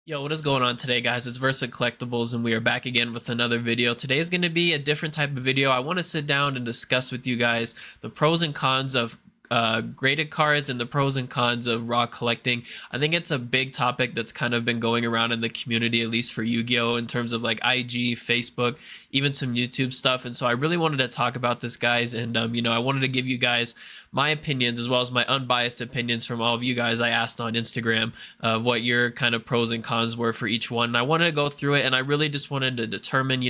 Yo, what is going on today, guys? It's VersaaCollectables, and we are back again with another video. Today is going to be a different type of video. I want to sit down and discuss with you guys the pros and cons of graded cards and the pros and cons of raw collecting. I think it's a big topic that's kind of been going around in the community, at least for Yu-Gi-Oh, in terms of like IG, Facebook, even some YouTube stuff. And so I really wanted to talk about this, guys. And I wanted to give you guys my opinions as well as my unbiased opinions from all of you guys. I asked on Instagram what your kind of pros and cons were for each one, and I wanted to go through it, and I really just wanted to determine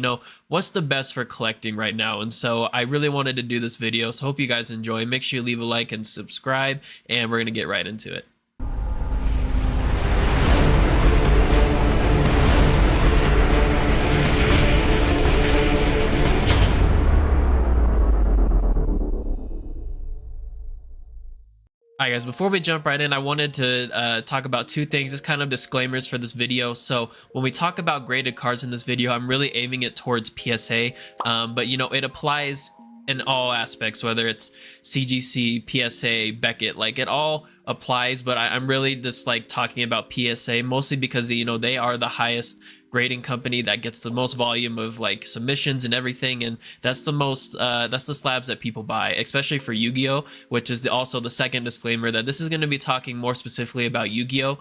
what's the best for collecting right now. And so I really wanted to do this video, so hope you guys enjoy. Make sure you leave a like and subscribe, and we're gonna get right into it. Alright guys, before we jump right in, I wanted to talk about two things, just kind of disclaimers for this video. So when we talk about graded cards in this video, I'm really aiming it towards PSA, but it applies in all aspects, whether it's CGC, PSA, Beckett, like it all applies, but I'm really just like talking about PSA mostly because they are the highest grading company that gets the most volume of like submissions and everything, and that's the slabs that people buy, especially for Yu-Gi-Oh, which is also the second disclaimer that this is going to be talking more specifically about Yu-Gi-Oh,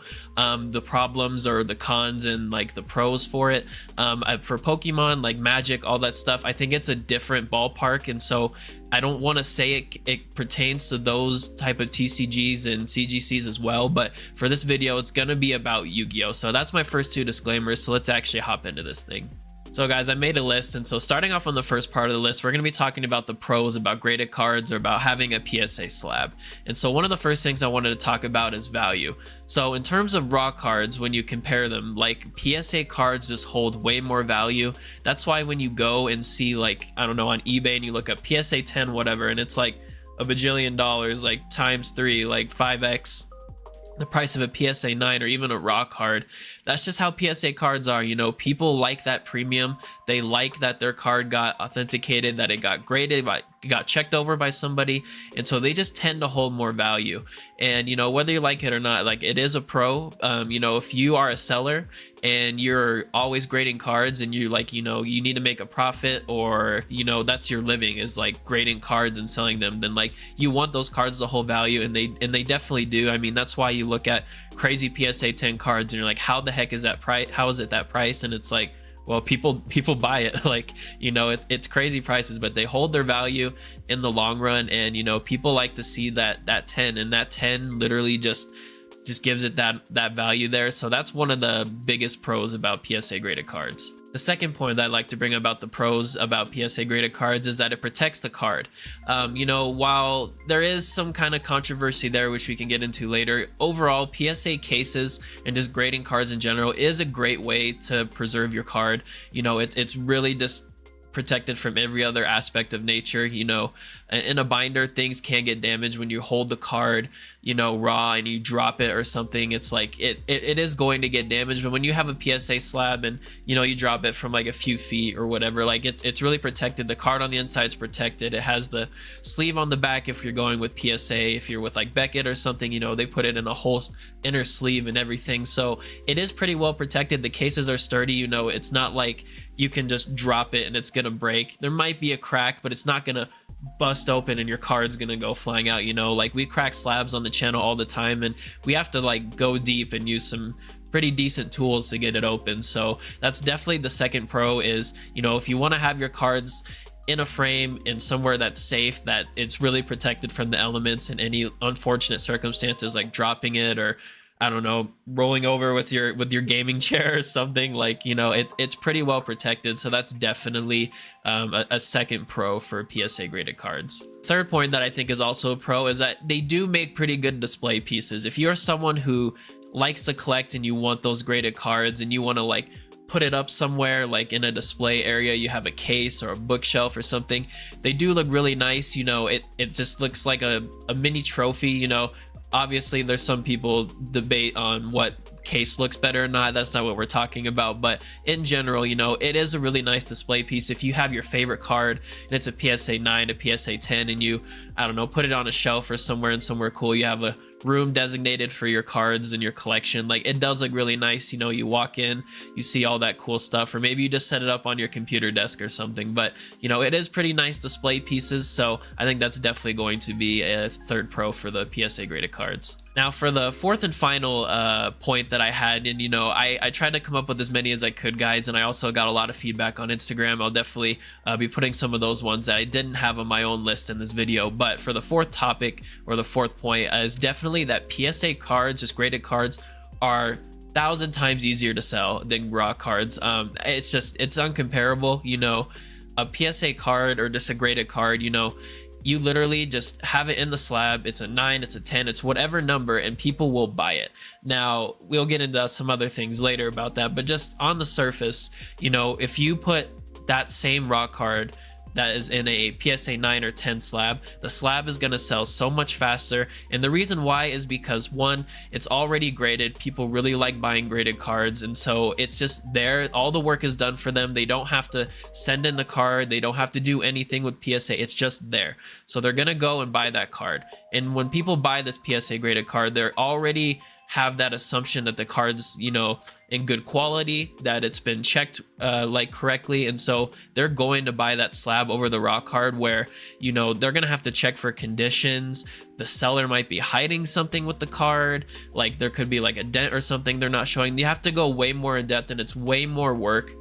the problems or the cons and like the pros for it. For Pokemon, like Magic, all that stuff, I think it's a different ballpark, and so I don't want to say it pertains to those type of TCGs and CGCs as well, but for this video it's going to be about Yu-Gi-Oh. So that's my first two disclaimers, so let's actually hop into this thing. So guys, I made a list, and so starting off on the first part of the list, we're going to be talking about the pros about graded cards or about having a PSA slab. And so one of the first things I wanted to talk about is value. So in terms of raw cards, when you compare them, like PSA cards just hold way more value. That's why when you go and see, like, I don't know, on eBay and you look up PSA 10 whatever, and it's like a bajillion dollars, like times 3, like 5x the price of a PSA 9 or even a raw card. That's just how PSA cards are. People like that premium. They like that their card got authenticated, that it got graded, got checked over by somebody, and so they just tend to hold more value. And whether you like it or not, like, it is a pro. If you are a seller and you're always grading cards and you like, you need to make a profit, or that's your living, is like grading cards and selling them, then like you want those cards to hold value, and they definitely do. I mean, that's why you look at crazy PSA 10 cards and you're like, how the heck is that price? How is it that price? And it's like, well, people buy it. Like, it's crazy prices, but they hold their value in the long run. And people like to see that 10, and that 10 literally just gives it that value there. So that's one of the biggest pros about PSA graded cards. The second point that I'd like to bring about the pros about PSA graded cards is that it protects the card. While there is some kind of controversy there, which we can get into later, overall PSA cases and just grading cards in general is a great way to preserve your card. It's really just protected from every other aspect of nature. In a binder, things can get damaged when you hold the card raw and you drop it or something. It's like it is going to get damaged, but when you have a PSA slab and you drop it from like a few feet or whatever, like it's really protected. The card on the inside is protected. It has the sleeve on the back if you're going with PSA. If you're with like Beckett or something, they put it in a whole inner sleeve and everything, so it is pretty well protected. The cases are sturdy. It's not like you can just drop it and it's gonna break. There might be a crack, but it's not gonna bust open and your card's gonna go flying out. Like, we crack slabs on the channel all the time, and we have to like go deep and use some pretty decent tools to get it open. So that's definitely the second pro, is if you want to have your cards in a frame in somewhere that's safe, that it's really protected from the elements and any unfortunate circumstances like dropping it, or I don't know, rolling over with your gaming chair or something, like it's pretty well protected. So that's definitely a second pro for PSA graded cards. Third point that I think is also a pro is that they do make pretty good display pieces. If you're someone who likes to collect and you want those graded cards and you want to like put it up somewhere, like in a display area, you have a case or a bookshelf or something, they do look really nice. It just looks like a mini trophy. Obviously there's some people debate on what case looks better or not. That's not what we're talking about, but in general, it is a really nice display piece. If you have your favorite card and it's a PSA 9, a PSA 10, and you, I don't know, put it on a shelf or somewhere, and somewhere cool, you have a room designated for your cards and your collection. Like, it does look really nice. You know, you walk in, you see all that cool stuff, or maybe you just set it up on your computer desk or something. But you know, it is pretty nice display pieces, so I think that's definitely going to be a third pro for the PSA graded cards. Now for the fourth and final point that I had, and you know, I tried to come up with as many as I could, guys, and I also got a lot of feedback on Instagram. I'll definitely be putting some of those ones that I didn't have on my own list in this video. But for the fourth topic, or the fourth point, is definitely that PSA cards, just graded cards, are 1,000 times easier to sell than raw cards. It's uncomparable. You know, a PSA card or just a graded card, you know, you literally just have it in the slab. It's a 9, it's a 10, it's whatever number, and people will buy it. Now, we'll get into some other things later about that, but just on the surface, you know, if you put that same raw card that is in a PSA 9 or 10 slab, the slab is going to sell so much faster. And the reason why is because, one, it's already graded. People really like buying graded cards, and so it's just there. All the work is done for them. They don't have to send in the card. They don't have to do anything with PSA. It's just there. So they're going to go and buy that card. And when people buy this PSA graded card, they're already have that assumption that the card's, you know, in good quality, that it's been checked like correctly, and so they're going to buy that slab over the raw card, where, you know, they're gonna have to check for conditions. The seller might be hiding something with the card, like there could be like a dent or something they're not showing. You have to go way more in depth, and it's way more work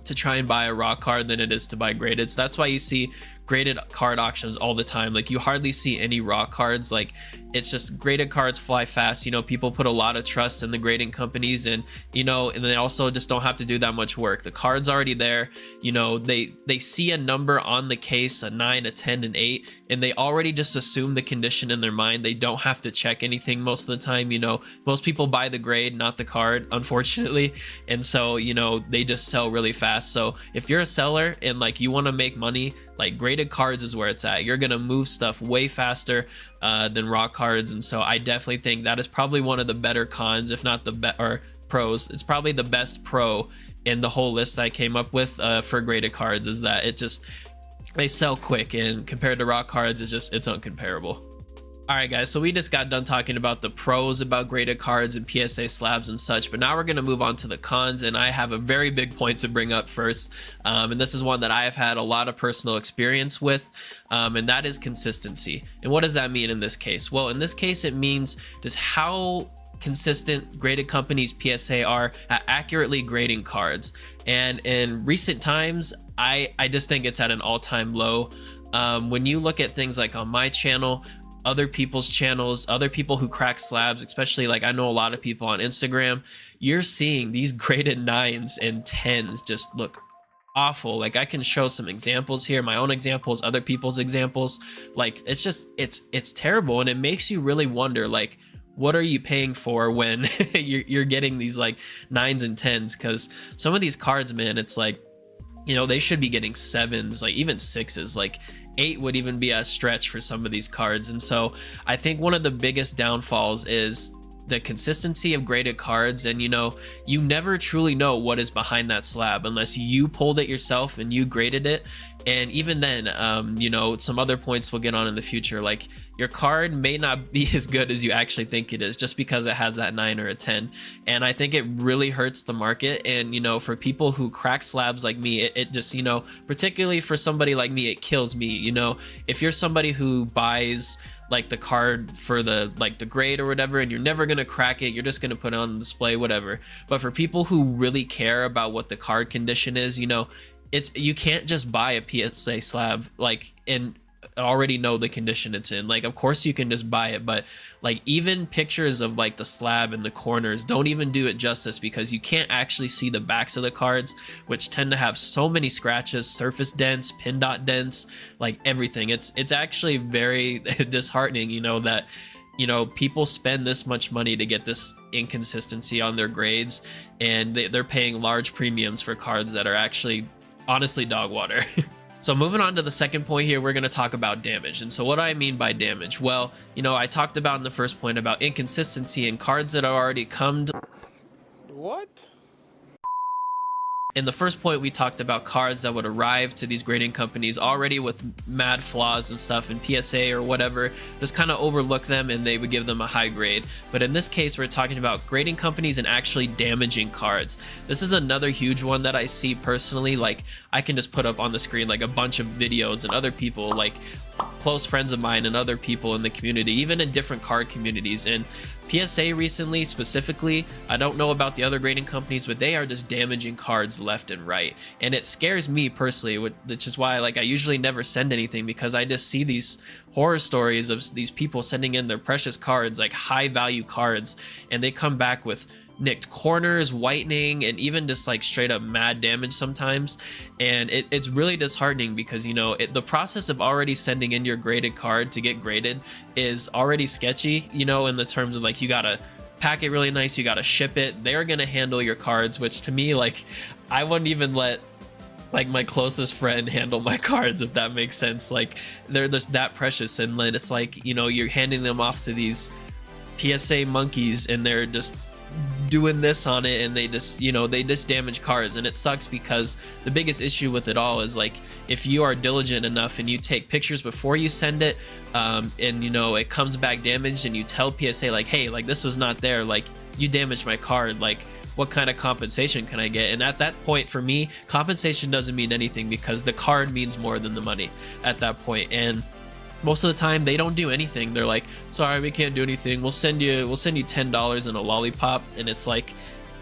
to try and buy a raw card than it is to buy graded. So that's why you see graded card auctions all the time. Like, you hardly see any raw cards. Like, it's just graded cards fly fast. You know, people put a lot of trust in the grading companies, and you know, and they also just don't have to do that much work. The card's already there. You know, they see a number on the case, a 9, a 10, an 8, and they already just assume the condition in their mind. They don't have to check anything most of the time. You know, most people buy the grade, not the card, unfortunately, and so, you know, they just sell really fast. So if you're a seller and like you want to make money, like, graded cards is where it's at. You're gonna move stuff way faster than raw cards, and so I definitely think that is probably one of the better cons, if not the or pros. It's probably the best pro in the whole list that I came up with for graded cards, is that it just, they sell quick, and compared to raw cards, it's uncomparable. All right, guys, so we just got done talking about the pros about graded cards and PSA slabs and such, but now we're going to move on to the cons, and I have a very big point to bring up first, and this is one that I have had a lot of personal experience with, and that is consistency. And what does that mean in this case? Well, in this case, it means just how consistent graded companies PSA are at accurately grading cards. And in recent times, I just think it's at an all-time low. When you look at things like on my channel, other people's channels, other people who crack slabs, especially, like, I know a lot of people on Instagram, you're seeing these graded 9s and 10s just look awful. Like, I can show some examples here, my own examples, other people's examples. Like, it's just, it's terrible, and it makes you really wonder, like, what are you paying for when you're getting these like 9s and 10s? Because some of these cards, man, it's like, you know, they should be getting 7s, like even 6s. Like 8 would even be a stretch for some of these cards. And so I think one of the biggest downfalls is the consistency of graded cards. And, you know, you never truly know what is behind that slab unless you pulled it yourself and you graded it. And even then, you know, some other points we'll get on in the future, like your card may not be as good as you actually think it is just because it has that 9 or a 10. And I think it really hurts the market. And, you know, for people who crack slabs like me, it just, you know, particularly for somebody like me, it kills me. You know, if you're somebody who buys like the card for the like the grade or whatever, and you're never gonna crack it, you're just gonna put it on display, whatever. But for people who really care about what the card condition is, you know, it's, you can't just buy a PSA slab like and already know the condition it's in. Like, of course you can just buy it, but like even pictures of like the slab and the corners don't even do it justice, because you can't actually see the backs of the cards, which tend to have so many scratches, surface dents, pin dot dents, like everything. It's actually very disheartening, you know, that, you know, people spend this much money to get this inconsistency on their grades, and they're paying large premiums for cards that are actually honestly dog water. So moving on to the second point here, we're going to talk about damage. And so what do I mean by damage? Well, you know, I talked about in the first point about inconsistency in cards that are already come to... What? In the first point, we talked about cards that would arrive to these grading companies already with mad flaws and stuff, and PSA or whatever just kind of overlook them and they would give them a high grade. But in this case, we're talking about grading companies and actually damaging cards. This is another huge one that I see personally. Like, I can just put up on the screen like a bunch of videos and other people, like close friends of mine and other people in the community, even in different card communities. And PSA recently specifically, I don't know about the other grading companies, but they are just damaging cards left and right, and it scares me personally, which is why like I usually never send anything, because I just see these horror stories of these people sending in their precious cards, like high value cards, and they come back with nicked corners, whitening, and even just like straight up mad damage sometimes. And it's really disheartening because, you know, the process of already sending in your graded card to get graded is already sketchy, you know, in the terms of like, you gotta pack it really nice, you gotta ship it, they're gonna handle your cards, which to me, like, I wouldn't even let like my closest friend handle my cards, if that makes sense. Like, they're just that precious, and then it's like, you know, you're handing them off to these PSA monkeys and they're just doing this on it, and they just, you know, they just damage cards. And it sucks because the biggest issue with it all is like, if you are diligent enough and you take pictures before you send it, and you know it comes back damaged, and you tell PSA like, hey, like this was not there, like you damaged my card, like what kind of compensation can I get? And at that point, for me, compensation doesn't mean anything, because the card means more than the money at that point. And most of the time they don't do anything. They're like, sorry, we can't do anything, we'll send you $10 and a lollipop. And it's like,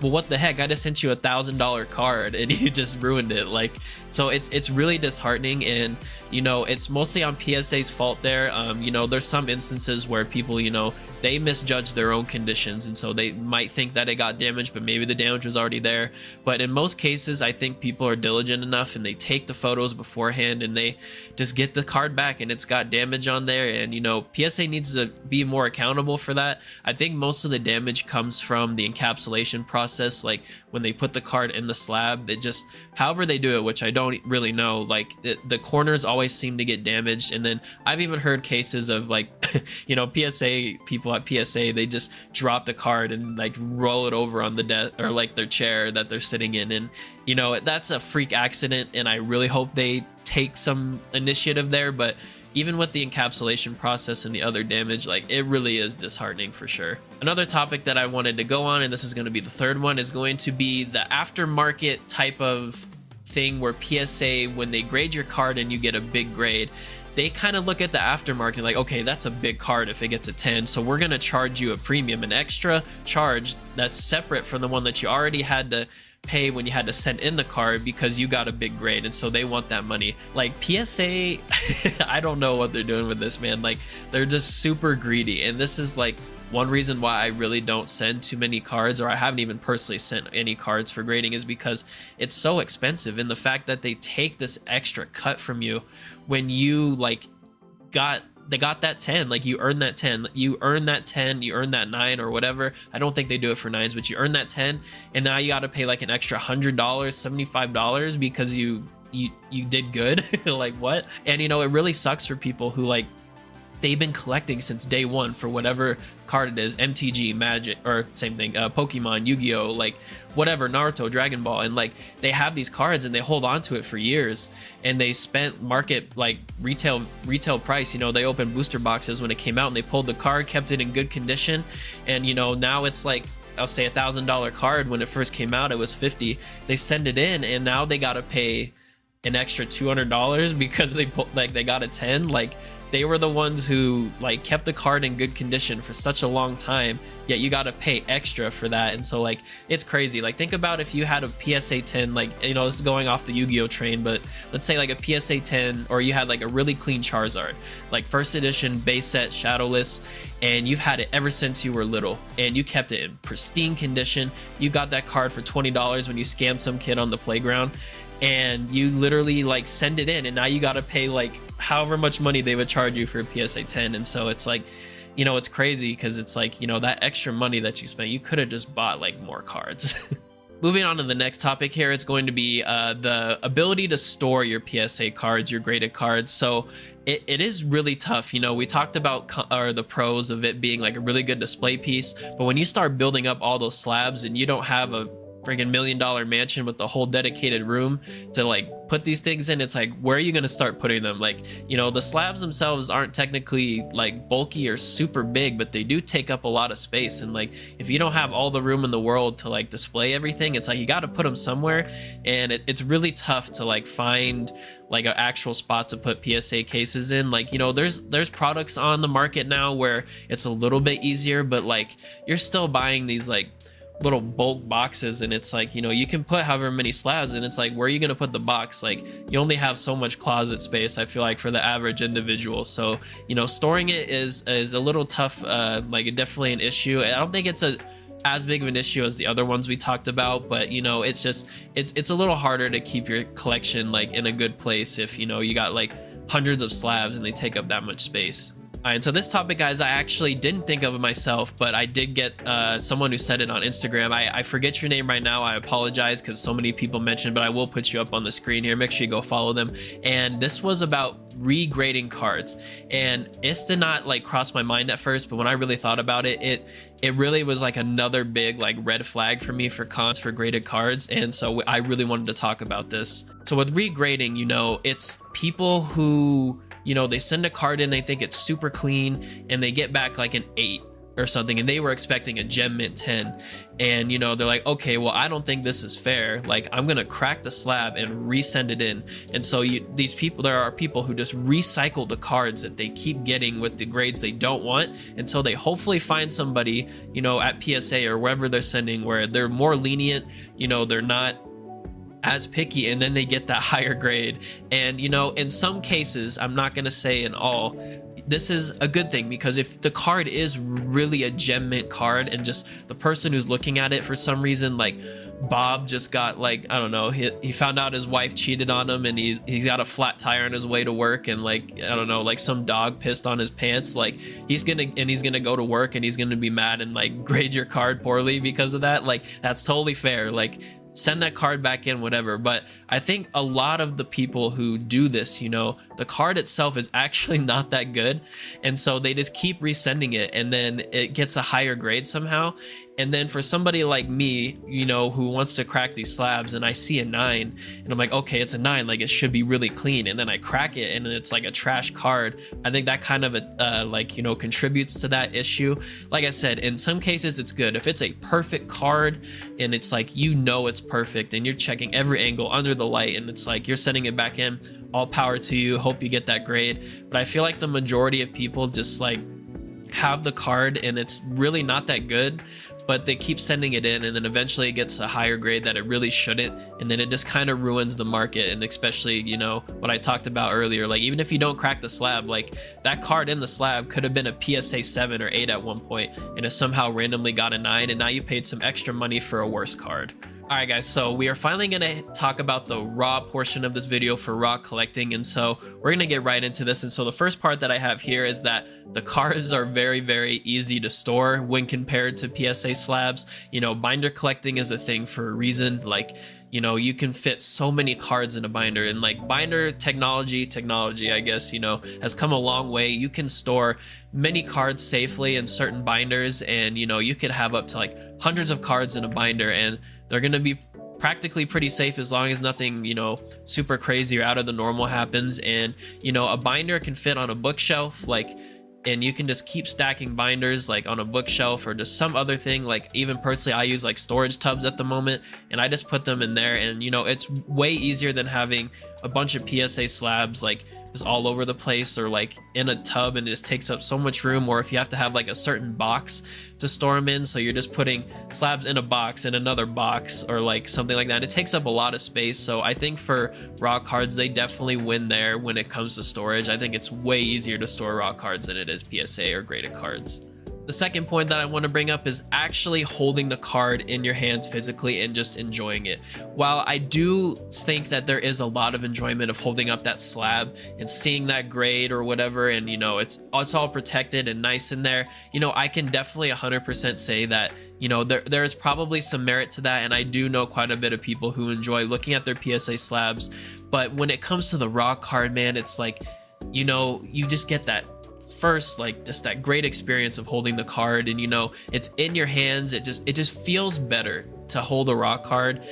well, what the heck, I just sent you $1,000 card and you just ruined it. Like, so it's really disheartening. And you know, it's mostly on PSA's fault there. You know, there's some instances where people, you know, they misjudge their own conditions, and so they might think that it got damaged, but maybe the damage was already there. But in most cases, I think people are diligent enough and they take the photos beforehand and they just get the card back and it's got damage on there. And you know, PSA needs to be more accountable for that. I think most of the damage comes from the encapsulation process, like when they put the card in the slab, it just, however they do it, which I don't really know, like the corners always seem to get damaged. And then I've even heard cases of like you know, PSA people at PSA, they just drop the card and like roll it over on the desk or like their chair that they're sitting in. And you know, that's a freak accident, and I really hope they take some initiative there. But even with the encapsulation process and the other damage, like it really is disheartening for sure. Another topic that I wanted to go on, and this is going to be the third one, is going to be the aftermarket type of thing where PSA, when they grade your card and you get a big grade, they kind of look at the aftermarket like, okay, that's a big card if it gets a 10, so we're going to charge you a premium, an extra charge that's separate from the one that you already had to pay when you had to send in the card because you got a big grade. And so they want that money. Like PSA, I don't know what they're doing with this, man. Like, they're just super greedy, and this is like one reason why I really don't send too many cards, or I haven't even personally sent any cards for grading, is because it's so expensive. And the fact that they take this extra cut from you when you like they got that 10, like you earned that 10, you earned that 10, you earned that 9 or whatever. I don't think they do it for 9s, but you earned that 10, and now you got to pay like an extra $100, $75 because you did good. Like, what? And you know, it really sucks for people who like, they've been collecting since day one for whatever card it is, MTG, Magic, or same thing, Pokemon, Yu-Gi-Oh, like whatever, Naruto, Dragon Ball, and like they have these cards and they hold on to it for years, and they spent market like retail price. You know, they opened booster boxes when it came out and they pulled the card, kept it in good condition, and you know, now it's like, I'll say $1,000 card. When it first came out, it was 50. They send it in, and now they gotta pay an extra $200 because they got a 10. Like, they were the ones who like kept the card in good condition for such a long time, yet you got to pay extra for that. And so like, it's crazy. Like, think about if you had a PSA 10, like, you know, this is going off the Yu-Gi-Oh train, but let's say like a PSA 10, or you had like a really clean Charizard, like first edition base set shadowless, and you've had it ever since you were little, and you kept it in pristine condition. You got that card for $20 when you scammed some kid on the playground, and you literally like send it in, and now you got to pay like however much money they would charge you for a PSA 10. And so it's like, you know, it's crazy because it's like, you know, that extra money that you spent, you could have just bought like more cards. Moving on to the next topic here, it's going to be the ability to store your PSA cards, your graded cards. So it is really tough. You know, we talked about the pros of it being like a really good display piece, but when you start building up all those slabs and you don't have a freaking $1 million mansion with the whole dedicated room to like put these things in. It's like, where are you going to start putting them? Like, you know, the slabs themselves aren't technically like bulky or super big, but they do take up a lot of space. And like, if you don't have all the room in the world to like display everything, it's like you got to put them somewhere. And it's really tough to like find like an actual spot to put PSA cases in. Like, you know, there's products on the market now where it's a little bit easier, but like you're still buying these like little bulk boxes, and it's like, you know, you can put however many slabs, and it's like, where are you going to put the box? Like, you only have so much closet space, I feel like, for the average individual. So, you know, storing it is a little tough, like definitely an issue. I don't think it's as big of an issue as the other ones we talked about, but you know, it's just it's a little harder to keep your collection like in a good place if, you know, you got like hundreds of slabs and they take up that much space. All right, and so this topic, guys, I actually didn't think of it myself, but I did get someone who said it on Instagram. I forget your name right now. I apologize because so many people mentioned, but I will put you up on the screen here. Make sure you go follow them. And this was about regrading cards, and it did not like cross my mind at first, but when I really thought about it, it really was like another big like red flag for me for cons for graded cards. And so I really wanted to talk about this. So with regrading, you know, it's people who, you know, they send a card in, they think it's super clean, and they get back like an 8 or something, and they were expecting a gem mint 10, and you know, they're like, okay, well, I don't think this is fair, like I'm gonna crack the slab and resend it in. And so these people, there are people who just recycle the cards that they keep getting with the grades they don't want until they hopefully find somebody, you know, at PSA or wherever they're sending where they're more lenient, you know, they're not as picky, and then they get that higher grade. And you know, in some cases, I'm not gonna say in all, this is a good thing, because if the card is really a gem mint card and just the person who's looking at it for some reason, like Bob just got like, I don't know, he found out his wife cheated on him, and he's got a flat tire on his way to work, and like, I don't know, like some dog pissed on his pants, like he's gonna go to work and he's gonna be mad and like grade your card poorly because of that. Like, that's totally fair. Like, send that card back in, whatever. But I think a lot of the people who do this, you know, the card itself is actually not that good, and so they just keep resending it, and then it gets a higher grade somehow. And then for somebody like me, you know, who wants to crack these slabs, and I see a 9 and I'm like, okay, it's a 9, like it should be really clean, and then I crack it and it's like a trash card. I think that kind of like, you know, contributes to that issue. Like I said, in some cases it's good if it's a perfect card and it's like, you know, it's perfect and you're checking every angle under the light, and it's like you're sending it back in, all power to you, hope you get that grade. But I feel like the majority of people just like have the card and it's really not that good, but they keep sending it in, and then eventually it gets a higher grade that it really shouldn't, and then it just kind of ruins the market. And especially, you know, what I talked about earlier, like even if you don't crack the slab, like that card in the slab could have been a PSA 7 or 8 at one point, and it somehow randomly got a 9, and now you paid some extra money for a worse card. All right, guys, so we are finally going to talk about the raw portion of this video for raw collecting, and so we're going to get right into this. And so the first part that I have here is that the cards are very, very easy to store when compared to PSA slabs. You know, binder collecting is a thing for a reason. Like, you know, you can fit so many cards in a binder, and like binder technology, I guess, you know, has come a long way. You can store many cards safely in certain binders, and you know, you could have up to like hundreds of cards in a binder, and they're going to be practically pretty safe as long as nothing, you know, super crazy or out of the normal happens. And you know, a binder can fit on a bookshelf, like, and you can just keep stacking binders like on a bookshelf or just some other thing. Like, even personally, I use like storage tubs at the moment, and I just put them in there, and you know, it's way easier than having a bunch of PSA slabs like just all over the place, or like in a tub, and it just takes up so much room. Or if you have to have like a certain box to store them in, so you're just putting slabs in a box in another box or like something like that, it takes up a lot of space. So I think for raw cards, they definitely win there when it comes to storage. I think it's way easier to store raw cards than it is PSA or graded cards. The second point that I want to bring up is actually holding the card in your hands physically and just enjoying it. While I do think that there is a lot of enjoyment of holding up that slab and seeing that grade or whatever, and you know, it's all protected and nice in there, you know, I can definitely 100% say that, you know, there is probably some merit to that, and I do know quite a bit of people who enjoy looking at their PSA slabs. But when it comes to the raw card, man, it's like, you know, you just get that first, like, just that great experience of holding the card, and you know, it's in your hands. It just feels better to hold a raw card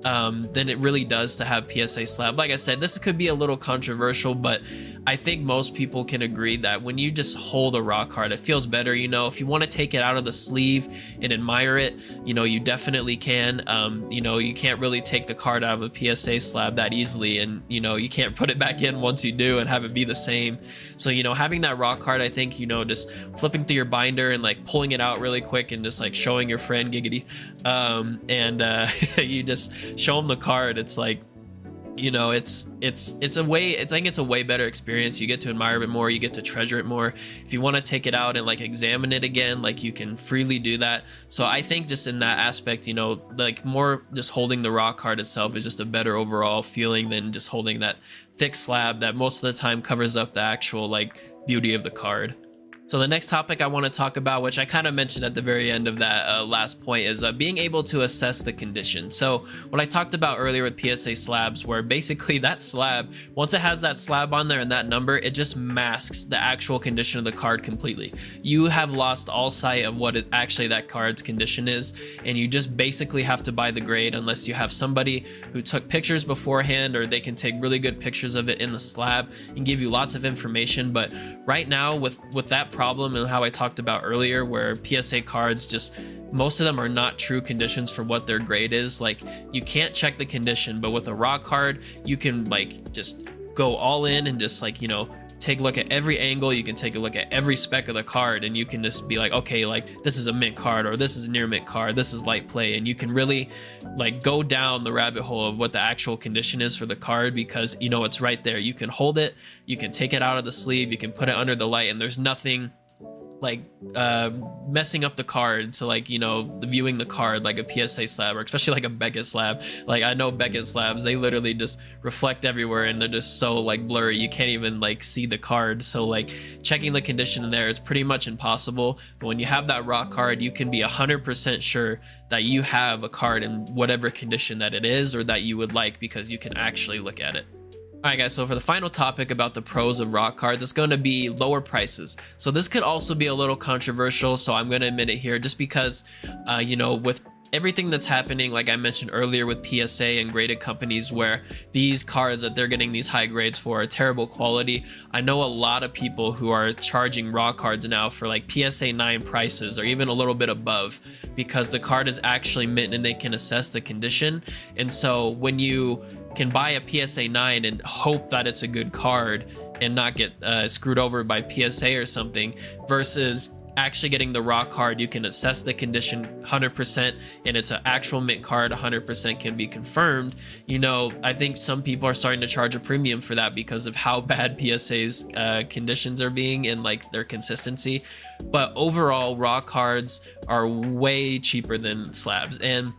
than it really does to have PSA slab. Like I said, this could be a little controversial, but I think most people can agree that when you just hold a raw card, it feels better. You know, if you want to take it out of the sleeve and admire it, you know, you definitely can. You know, you can't really take the card out of a PSA slab that easily, and you know, you can't put it back in once you do and have it be the same. So, you know, having that raw card, I think, you know, just flipping through your binder and like pulling it out really quick and just like showing your friend giggity, you just show them the card. It's like, you know, it's a way, I think it's a way better experience. You get to admire it more, you get to treasure it more. If you want to take it out and like examine it again, like you can freely do that. So I think just in that aspect, you know, like more just holding the raw card itself is just a better overall feeling than just holding that thick slab that most of the time covers up the actual like beauty of the card. So the next topic I want to talk about, which I kind of mentioned at the very end of that last point, is being able to assess the condition. So what I talked about earlier with PSA slabs, where basically that slab, once it has that slab on there and that number, it just masks the actual condition of the card completely. You have lost all sight of what actually that card's condition is, and you just basically have to buy the grade unless you have somebody who took pictures beforehand, or they can take really good pictures of it in the slab and give you lots of information. But right now with that problem and how I talked about earlier, where PSA cards, just most of them are not true conditions for what their grade is. Like, you can't check the condition, but with a raw card you can like just go all in and just like, you know, take a look at every angle. You can take a look at every spec of the card, and you can just be like, okay, like this is a mint card, or this is a near mint card, this is light play, and you can really like go down the rabbit hole of what the actual condition is for the card, because you know it's right there. You can hold it, you can take it out of the sleeve, you can put it under the light, and there's nothing like messing up the card to like, you know, viewing the card like a PSA slab, or especially like a Beckett slab. Like, I know Beckett slabs, they literally just reflect everywhere and they're just so like blurry, you can't even like see the card. So like checking the condition in there is pretty much impossible. But when you have that raw card, you can be 100% sure that you have a card in whatever condition that it is or that you would like, because you can actually look at it. Alright guys, so for the final topic about the pros of raw cards, it's going to be lower prices. So this could also be a little controversial, so I'm going to admit it here, just because, you know, with everything that's happening, like I mentioned earlier with PSA and graded companies, where these cards that they're getting these high grades for are terrible quality. I know a lot of people who are charging raw cards now for like PSA 9 prices, or even a little bit above, because the card is actually mint and they can assess the condition. And so when you can buy a PSA 9 and hope that it's a good card and not get screwed over by PSA or something, versus actually getting the raw card, you can assess the condition 100% and it's an actual mint card, 100% can be confirmed. You know, I think some people are starting to charge a premium for that because of how bad PSA's conditions are being and like their consistency. But overall, raw cards are way cheaper than slabs, and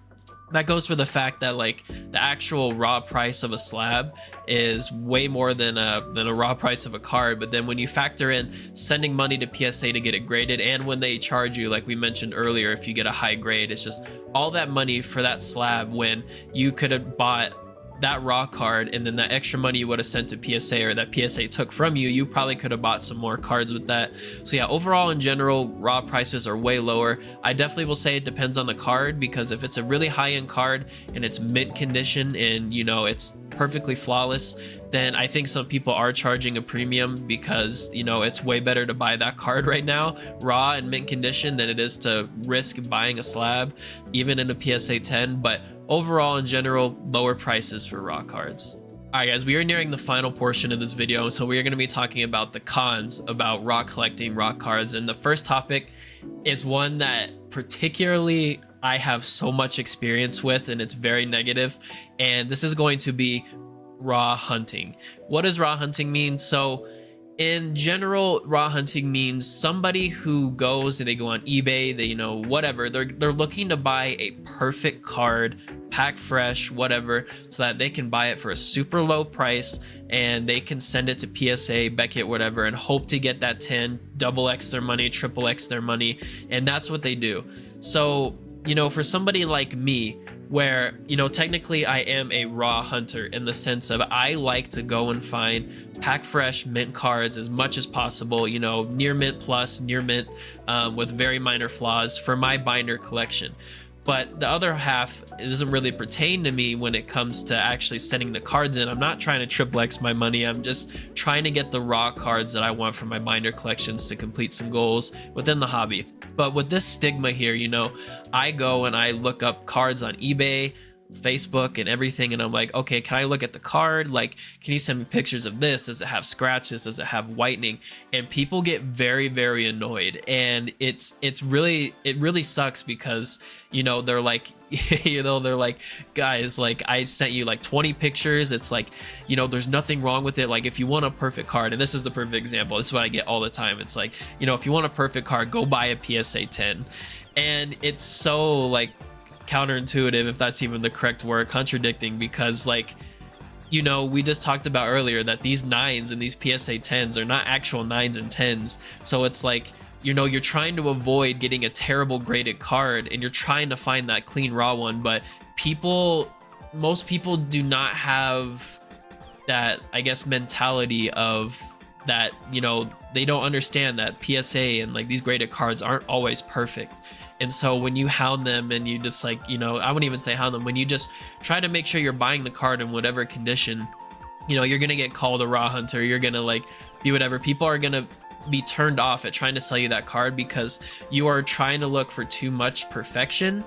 that goes for the fact that like the actual raw price of a slab is way more than a raw price of a card. But then when you factor in sending money to PSA to get it graded, and when they charge you, like we mentioned earlier, if you get a high grade, it's just all that money for that slab, when you could have bought that raw card, and then that extra money you would have sent to PSA, or that PSA took from you, you probably could have bought some more cards with that. So yeah, overall in general, raw prices are way lower. I definitely will say it depends on the card, because if it's a really high-end card and it's mint condition and you know it's perfectly flawless, then I think some people are charging a premium, because you know it's way better to buy that card right now raw and mint condition than it is to risk buying a slab even in a PSA 10. But overall in general, lower prices for raw cards. Alright guys, we are nearing the final portion of this video, so we are going to be talking about the cons about raw collecting raw cards. And the first topic is one that particularly I have so much experience with, and it's very negative, and this is going to be raw hunting. What does raw hunting mean? So in general, raw hunting means somebody who goes and they go on eBay, they, you know, whatever, they're looking to buy a perfect card, pack fresh, whatever, so that they can buy it for a super low price and they can send it to PSA, Beckett, whatever, and hope to get that 10, double X their money, triple X their money, and that's what they do. So, you know, for somebody like me, where, you know, technically I am a raw hunter in the sense of I like to go and find pack fresh mint cards as much as possible, you know, near mint plus, near mint, with very minor flaws for my binder collection. But the other half doesn't really pertain to me when it comes to actually sending the cards in. I'm not trying to triple X my money. I'm just trying to get the raw cards that I want for my binder collections to complete some goals within the hobby. But with this stigma here, you know, I go and I look up cards on eBay, Facebook, and everything, and I'm like, okay, can I look at the card? Like, can you send me pictures of this? Does it have scratches? Does it have whitening? And people get very, very annoyed, and it really sucks because, you know, they're like, you know, they're like, guys, like, I sent you like 20 pictures. It's like, you know, there's nothing wrong with it. Like, if you want a perfect card, and this is the perfect example, this is what I get all the time. It's like, you know, if you want a perfect card, go buy a PSA 10. And it's so like counterintuitive, if that's even the correct word, contradicting, because, like, you know, we just talked about earlier that these 9s and these PSA 10s are not actual 9s and 10s. So it's like, you know, you're trying to avoid getting a terrible graded card, and you're trying to find that clean raw one, but most people do not have that, I guess, mentality of that, you know, they don't understand that PSA and like these graded cards aren't always perfect. And so when you hound them and you just, like, you know, I wouldn't even say hound them, when you just try to make sure you're buying the card in whatever condition, you know, you're gonna get called a raw hunter, you're gonna like be whatever. People are gonna be turned off at trying to sell you that card because you are trying to look for too much perfection,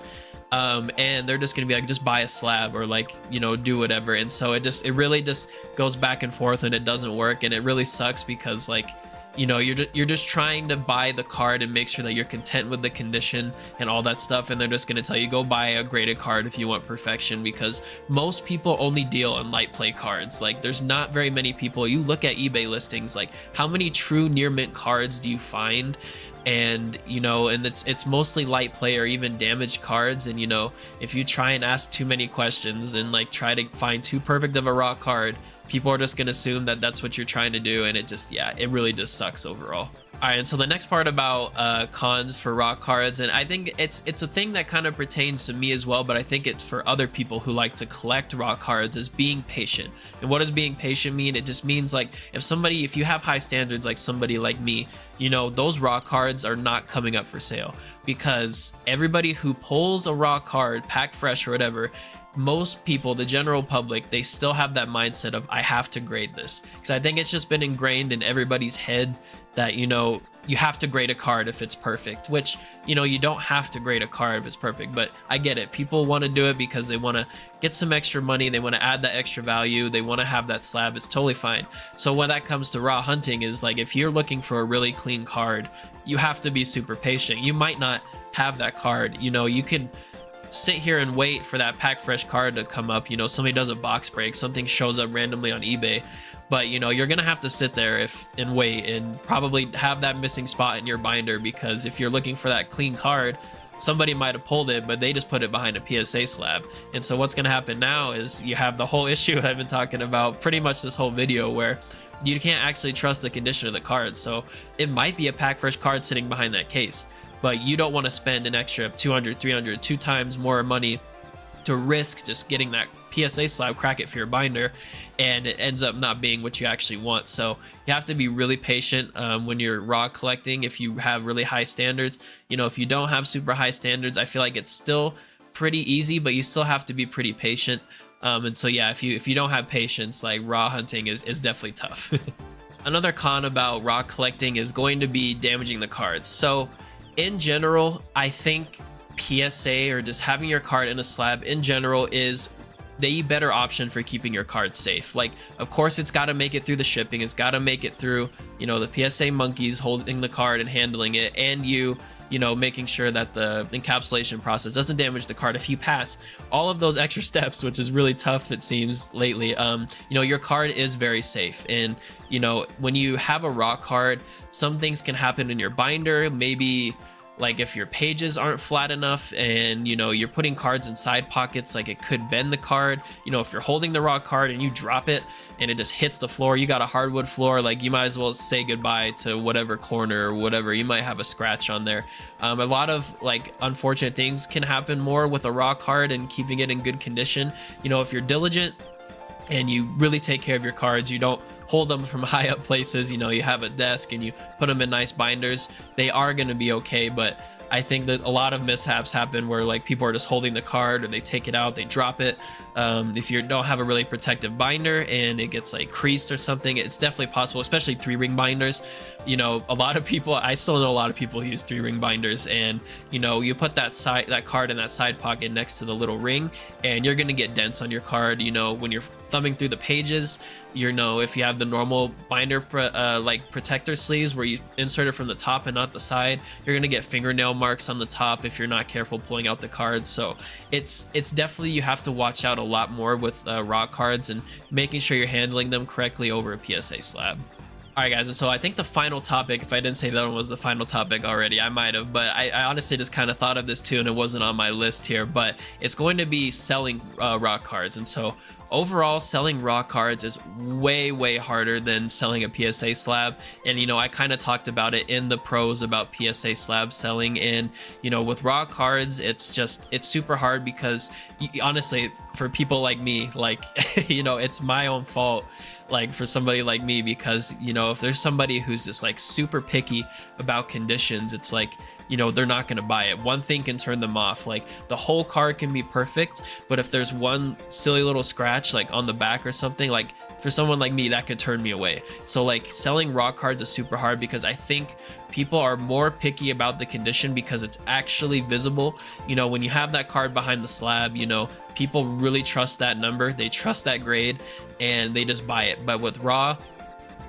and they're just gonna be like, just buy a slab, or like, you know, do whatever. And so it really just goes back and forth, and it doesn't work, and it really sucks because, like, you know, you're just trying to buy the card and make sure that you're content with the condition and all that stuff, and they're just going to tell you, go buy a graded card if you want perfection, because most people only deal in light play cards. Like, there's not very many people. You look at eBay listings, like, how many true near mint cards do you find? And, you know, and it's mostly light play or even damaged cards. And, you know, if you try and ask too many questions and like try to find too perfect of a raw card, people are just gonna assume that that's what you're trying to do, and it just, yeah, it really just sucks overall. All right, and so the next part about cons for raw cards, and I think it's a thing that kind of pertains to me as well, but I think it's for other people who like to collect raw cards, is being patient. And what does being patient mean? It just means, like, if you have high standards, like somebody like me, you know, those raw cards are not coming up for sale, because everybody who pulls a raw card, pack fresh or whatever, most people, the general public, they still have that mindset of, I have to grade this, because I think it's just been ingrained in everybody's head that, you know, you have to grade a card if it's perfect, which, you know, you don't have to grade a card if it's perfect. But I get it, people want to do it because they want to get some extra money, they want to add that extra value, they want to have that slab. It's totally fine. So when that comes to raw hunting, is like, if you're looking for a really clean card, you have to be super patient. You might not have that card, you know, you could sit here and wait for that pack fresh card to come up. You know, somebody does a box break, something shows up randomly on eBay, but, you know, you're gonna have to sit there and wait, and probably have that missing spot in your binder, because if you're looking for that clean card, somebody might have pulled it, but they just put it behind a PSA slab. And so what's gonna happen now is you have the whole issue I've been talking about pretty much this whole video, where you can't actually trust the condition of the card. So it might be a pack fresh card sitting behind that case, but you don't want to spend an extra 200, 300, 2 times more money to risk just getting that PSA slab, crack it for your binder, and it ends up not being what you actually want. So you have to be really patient when you're raw collecting. If you have really high standards, you know, if you don't have super high standards, I feel like it's still pretty easy, but you still have to be pretty patient. And so, yeah, if you don't have patience, like, raw hunting is definitely tough. Another con about raw collecting is going to be damaging the cards. So in general, I think PSA, or just having your card in a slab in general, is the better option for keeping your card safe. Like, of course, it's got to make it through the shipping, it's got to make it through, you know, the PSA monkeys holding the card and handling it, and you know, making sure that the encapsulation process doesn't damage the card. If you pass all of those extra steps, which is really tough, it seems lately, you know, your card is very safe. And, you know, when you have a raw card, some things can happen in your binder. Maybe, like, if your pages aren't flat enough and, you know, you're putting cards in side pockets, like, it could bend the card. You know, if you're holding the raw card and you drop it and it just hits the floor, you got a hardwood floor, like, you might as well say goodbye to whatever corner or whatever. You might have a scratch on there. A lot of, like, unfortunate things can happen more with a raw card and keeping it in good condition. You know, if you're diligent and you really take care of your cards, you don't hold them from high up places, you know, you have a desk and you put them in nice binders, they are going to be okay. But I think that a lot of mishaps happen where like people are just holding the card, or they take it out, they drop it. If you don't have a really protective binder and it gets like creased or something, it's definitely possible, especially 3-ring binders. You know, a lot of people, I still know a lot of people who use 3-ring binders, and you know, you put that card in that side pocket next to the little ring, and you're gonna get dents on your card. You know, when you're thumbing through the pages, you know, if you have the normal binder like protector sleeves where you insert it from the top and not the side, you're gonna get fingernail marks on the top if you're not careful pulling out the cards. So it's definitely, you have to watch out a lot more with raw cards and making sure you're handling them correctly over a PSA slab. All right, guys, and so I think the final topic, if I didn't say that one was the final topic already, I might have, but I honestly just kind of thought of this too, and it wasn't on my list here, but it's going to be selling raw cards. And so overall, selling raw cards is way harder than selling a PSA slab. And you know, I kind of talked about it in the pros about PSA slab selling, and you know, with raw cards, it's super hard because honestly, for people like me, like you know, it's my own fault, like for somebody like me, because you know, if there's somebody who's just like super picky about conditions, it's like, you know, they're not going to buy it. One thing can turn them off. Like the whole card can be perfect, but if there's one silly little scratch like on the back or something, like for someone like me, that could turn me away. So like selling raw cards is super hard because I think people are more picky about the condition because it's actually visible. You know, when you have that card behind the slab, you know, people really trust that number, they trust that grade, and they just buy it. But with raw,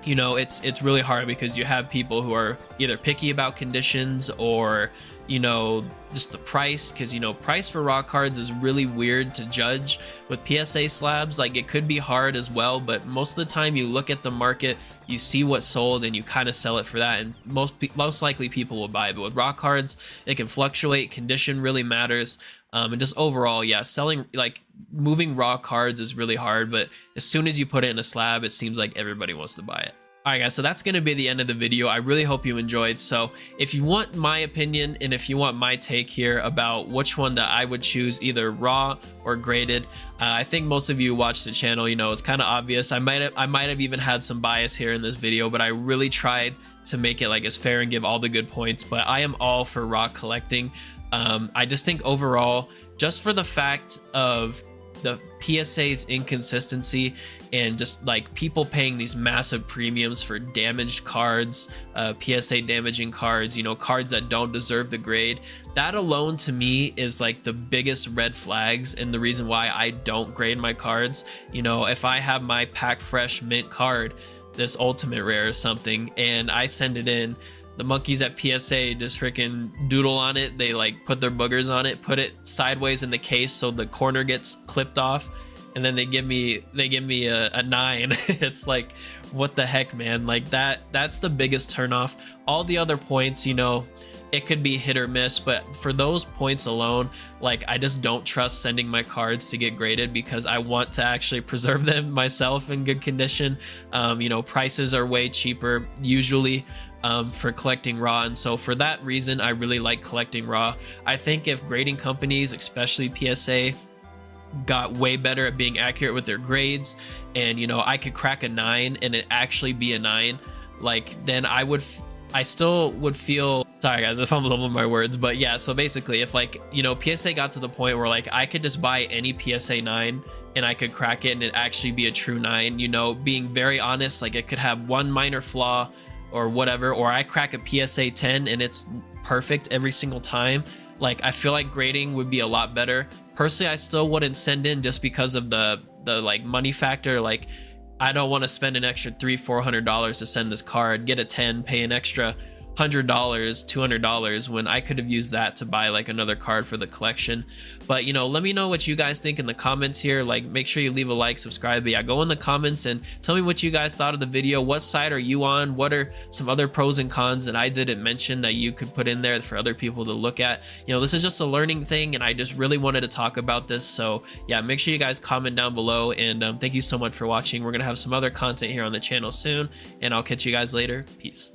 you know, it's really hard because you have people who are either picky about conditions or, you know, just the price, because you know, price for raw cards is really weird to judge. With PSA slabs, like it could be hard as well, but most of the time you look at the market, you see what's sold, and you kind of sell it for that, and most likely people will buy it. But with raw cards, it can fluctuate, condition really matters, and just overall, yeah, selling, like moving raw cards is really hard, but as soon as you put it in a slab, it seems like everybody wants to buy it. All right, guys, so that's going to be the end of the video. I really hope you enjoyed. So if you want my opinion and if you want my take here about which one that I would choose, either raw or graded, I think most of you watch the channel, you know, it's kind of obvious. I might have even had some bias here in this video, but I really tried to make it like as fair and give all the good points. But I am all for raw collecting. I just think overall, just for the fact of the PSA's inconsistency and just like people paying these massive premiums for damaged cards, PSA damaging cards, you know, cards that don't deserve the grade, that alone to me is like the biggest red flags and the reason why I don't grade my cards. You know, if I have my pack fresh mint card, this ultimate rare or something, and I send it in, the monkeys at PSA just freaking doodle on it. They like put their boogers on it, put it sideways in the case so the corner gets clipped off, and then they give me a 9. It's like, what the heck, man? Like that's the biggest turnoff. All the other points, you know, it could be hit or miss, but for those points alone, like I just don't trust sending my cards to get graded because I want to actually preserve them myself in good condition. You know, prices are way cheaper usually for collecting raw, and so for that reason I really like collecting raw. I think if grading companies, especially PSA, got way better at being accurate with their grades, and you know, I could crack a 9 and it actually be a 9, like then I still would feel, sorry guys if I'm with my words, but yeah, so basically if like, you know, PSA got to the point where like I could just buy any PSA 9 and I could crack it and it actually be a true 9, you know, being very honest, like it could have one minor flaw or whatever, or I crack a PSA 10 and it's perfect every single time, like I feel like grading would be a lot better. Personally, I still wouldn't send in just because of the like money factor. Like I don't want to spend an extra $300-400 to send this card, get a 10, pay an extra $100, $200 when I could have used that to buy like another card for the collection. But you know, let me know what you guys think in the comments here. Like make sure you leave a like, subscribe. But yeah, go in the comments and tell me what you guys thought of the video. What side are you on? What are some other pros and cons that I didn't mention that you could put in there for other people to look at? You know, this is just a learning thing and I just really wanted to talk about this. So yeah, make sure you guys comment down below, and thank you so much for watching. We're gonna have some other content here on the channel soon, and I'll catch you guys later. Peace.